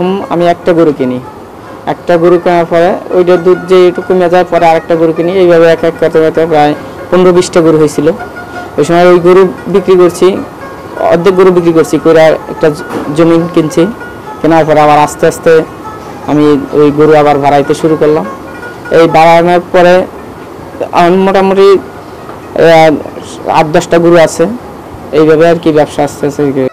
প্রথম আমি একটা গরু কিনি, একটা গরু কেনার পরে ওইটা দুধ যে একটু কমে যায়, পরে আরেকটা গরু কিনি, এইভাবে এক এক করতে করতে প্রায় 15-20টা গরু হয়েছিল। ওই সময় ওই গরু বিক্রি করছি, অর্ধেক গরু বিক্রি করছি করে একটা জমি কিনছি, কেনার পরে আবার আস্তে আস্তে আমি ওই গরু আবার বাড়াইতে শুরু করলাম। এই বাড়ানোর পরে মোটামুটি 8-10টা গরু আছে, এইভাবে আর কি ব্যবসা আস্তে আস্তে।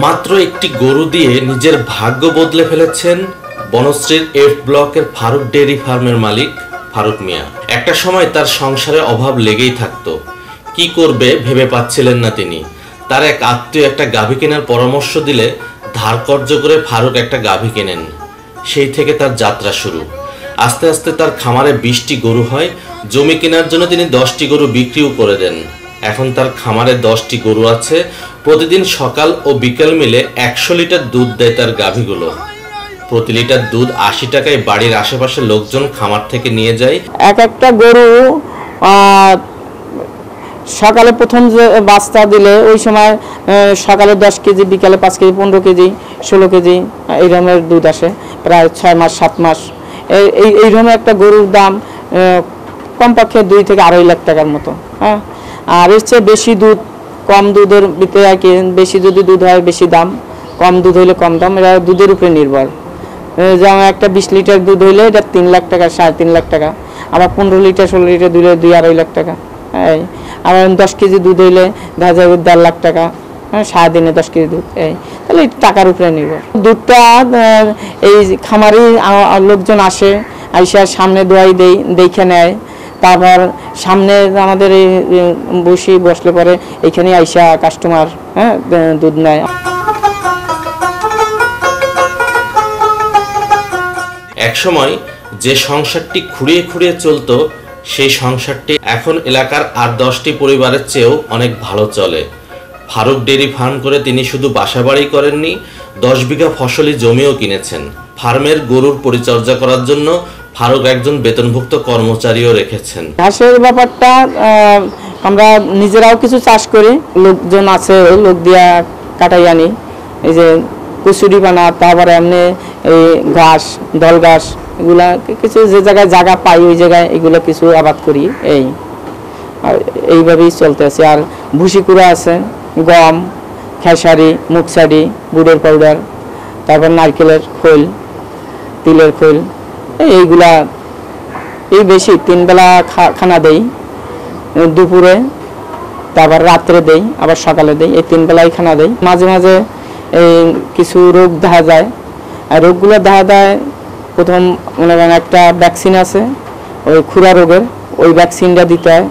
মাত্র একটি গরু দিয়ে নিজের ভাগ্য বদলে ফেলেছেন বনশ্রীর F ব্লকের ফারুক ডেয়ারি ফার্মের মালিক ফারুক মিয়া। একটা সময় তার সংসারে অভাব লেগেই থাকতো, কি করবে ভেবে পাচ্ছিলেন না তিনি। তার এক আত্মীয় একটা গাভী কেনার পরামর্শ দিলে ধার কর্জ করে ফারুক একটা গাভী কেনেন। সেই থেকে তার যাত্রা শুরু। আস্তে আস্তে তার খামারে 20টি গরু হয়। জমি কেনার জন্য তিনি 10টি গরু বিক্রিও করে দেন। এখন তার খামারে 10টি গরু আছে। প্রতিদিন সকাল ও বিকেল মিলে 100 লিটার দুধ দেয় তার গাভীগুলো। প্রতি লিটার দুধ 80 টাকায় বাড়ির আশেপাশের লোকজন খামার থেকে নিয়ে যায়। এক একটা গরু সকালে প্রথম যে বাচ্চা দিলে ওই সময় সকালে 10 কেজি, বিকালে 5 কেজি, 15 কেজি, 16 কেজি এই রকমের দুধ আসে, প্রায় 6 মাস 7 মাস। এই রকমের একটা গরুর দাম কমপক্ষে 2 থেকে 2.5 লাখ টাকার মতো। হ্যাঁ, আর এর চেয়ে বেশি দুধ, কম দুধের ভিতরে আর কি, বেশি যদি দুধ হয় বেশি দাম, কম দুধ হইলে কম দাম। এরা দুধের উপরে নির্ভর। যেমন একটা 20 লিটার দুধ হইলে এটা 3 লাখ টাকা, 3.5 লাখ টাকা। আবার 15 লিটার 16 লিটার দিলে 2-2.5 লাখ টাকা। হ্যাঁ, আবার 10 কেজি দুধ হইলে দেখা যাবে 1.5 লাখ টাকা। হ্যাঁ, সারাদিনে 10 কেজি দুধ। তাহলে টাকার উপরে নির্ভর। দুধটা এই খামারি লোকজন আসে, আইসার সামনে দোয়াই দেখে নেয়, তারপর সামনে আমাদের এই বসলে পরে এইখানে আইসা কাস্টমার দুধ নেয়। একসময় যে সংসারটি খুঁড়িয়ে খুঁড়িয়ে চলতো, সেই সংসারটি এখন এলাকার আর 10টি পরিবারের চেয়েও অনেক ভালো চলে। ফারুক ডেয়ারি ফার্ম করে তিনি শুধু বাসাবাড়ি করেননি, 10 বিঘা ফসলি জমিও কিনেছেন। ফার্মের গরুর পরিচর্যা করার জন্য ফারুক একজন বেতনভুক্ত কর্মচারীও রেখেছেন। ঘাসের ব্যাপারটা আমরা নিজেরাও কিছু চাষ করি, লোকজন আছে লোক দিয়া কাটাই আনি। এই যে কুচুরি বানা, তারপরে এমনি এই ঘাস, দল ঘাস, এগুলা কিছু যে জায়গায় জায়গা পাই ওই জায়গায় এগুলো কিছু আবাদ করি। এইভাবেই চলতে আছে। আর ভুসি কুড়া আছে, গম, খেসারি, মুগসারি, গুড়ের পাউডার, তারপর নারকেলের খোল, তিলের খোল, এইগুলা এই বেশি 3 বেলা খানা দেই, দুপুরে, তারপর রাত্রে দেই, আবার সকালে দেই, এই 3 বেলাই খানা দেই। মাঝে মাঝে এই কিছু রোগ দেখা যায়, আর রোগগুলো দেখা যায় প্রথম মনে করেন একটা ভ্যাকসিন আছে ওই খুরা রোগের, ওই ভ্যাকসিনটা দিতে হয়।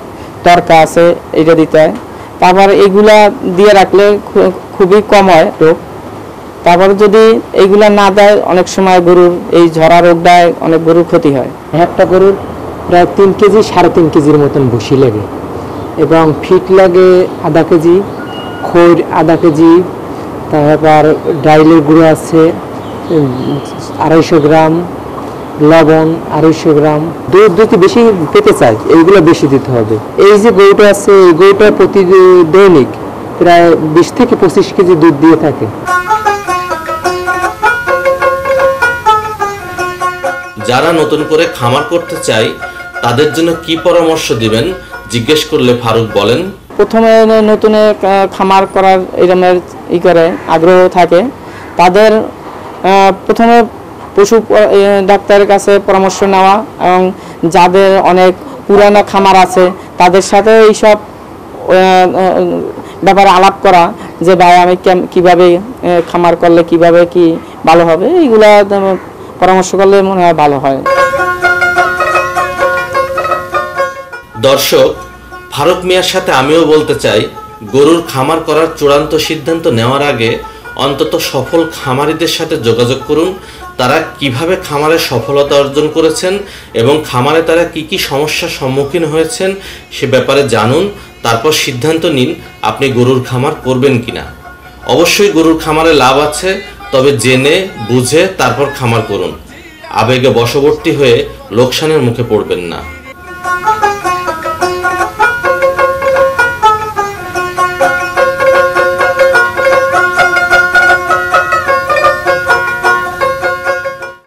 তরকা আছে, এইটা দিতে হয়। তারপর এইগুলা দিয়ে রাখলে খুবই কম হয় রোগ। তারপর যদি এইগুলা না দেয় অনেক সময় গরুর এই ঝরা রোগটায় অনেক গরুর ক্ষতি হয়। একটা গরুর প্রায় 3 কেজি 3.5 কেজির মতন ভুসি লাগে, এবং ফিট লাগে 1/2 কেজি, খৈর 1/2 কেজি, তারপর ডাইলের গুঁড়ো আছে 250 গ্রাম, লবণ 250 গ্রাম। দুধ যদি বেশি পেতে চায় এইগুলো বেশি দিতে হবে। এই যে গরুটা আছে, এই গরুটা প্রতি দৈনিক প্রায় 20 থেকে 25 কেজি দুধ দিয়ে থাকে। যারা নতুন করে খামার করতে চায় তাদের জন্য কি পরামর্শ দিবেন জিজ্ঞেস করলে ফারুক বলেন, প্রথমে নতুন খামার করার এরকমের করে আগ্রহ থাকে, তাদের প্রথমে পশু ডাক্তারের কাছে পরামর্শ নেওয়া, এবং যাদের অনেক পুরানো খামার আছে তাদের সাথে এইসব ব্যাপারে আলাপ করা, যে ভাই আমি কিভাবে খামার করলে কিভাবে কি ভালো হবে, এইগুলা পরামর্শ করলে মনে হয় ভালো হয়। দর্শক, ফারুক মিয়ার সাথে আমিও বলতে চাই, গরুর খামার করার চূড়ান্ত সিদ্ধান্ত নেওয়ার আগে অন্তত সফল খামারিদের সাথে যোগাযোগ করুন। তারা কিভাবে খামারে সফলতা অর্জন করেছেন এবং খামারে তারা কি কি সমস্যার সম্মুখীন হয়েছেন সে ব্যাপারে জানুন। তারপর সিদ্ধান্ত নিন আপনি গরুর খামার করবেন কিনা। অবশ্যই গরুর খামারে লাভ আছে, তবে জেনে বুঝে তারপর খামার করুন। আবেগে বশবর্তী হয়ে লোকসানের মুখে পড়বেন না।